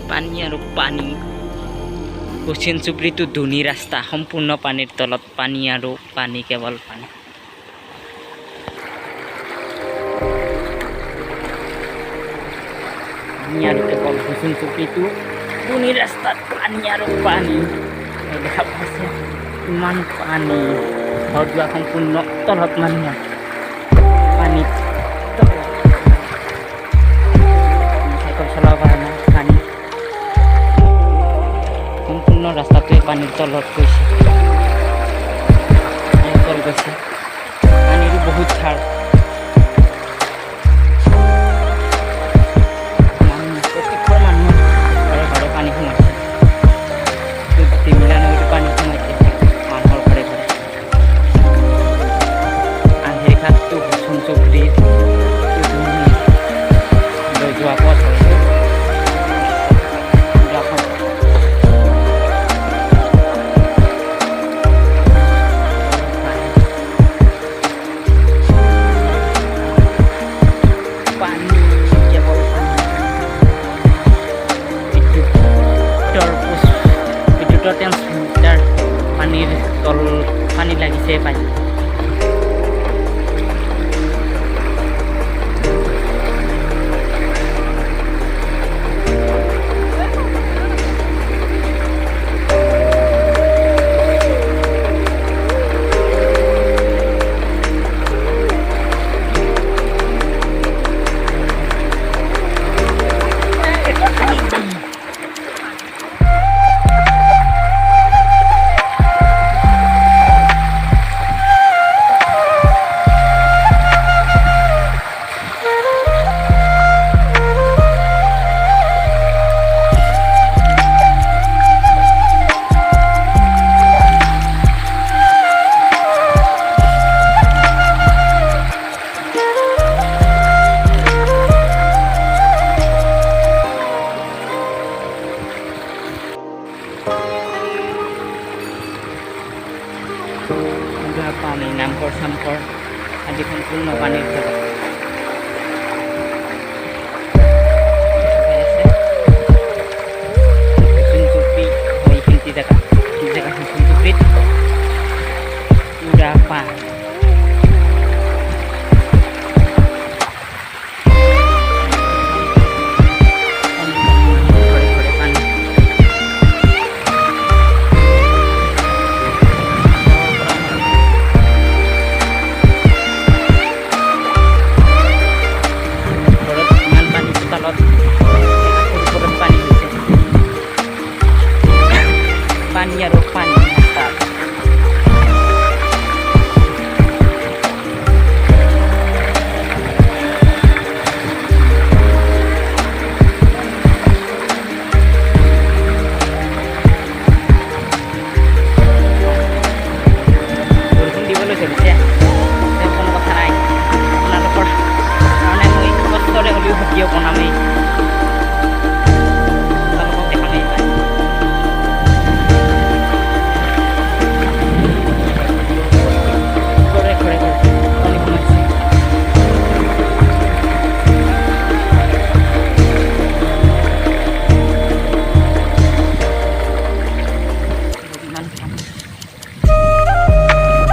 পানী আৰু পানী কোচিন চুবুৰীটো ধুনী ৰাস্তা সম্পূৰ্ণ পানীৰ তলত পানী আৰু পানী কেৱল পানী আৰু কেৱল কোচিন চুবুৰীটো ধুনী ৰাস্তাত পানী আৰু পানী দেখা পাইছে ইমান পানী ঘৰ দুৱাৰ সম্পূৰ্ণ তলত মানুহ পানীত চাইকেল চলাব পৰা নাই পানী সম্পূৰ্ণ ৰাস্তাটোৱে পানীৰ তলত গৈছে তল গৈছে পানীৰো বহুত ধাৰ প্ৰত্যেকৰ মানুহৰ ঘৰে ঘৰে পানী সোমাইছে তিমিলা নদীতো পানী সোমাইছে মানুহৰ ঘৰে ঘৰে আন্ধেৰি ঘাটটো কোচিন চুবুৰীৰ লৈ যোৱা পথ হৈছে ট্ৰান্সমিটাৰ পানীৰ তল পানী লাগিছে পানী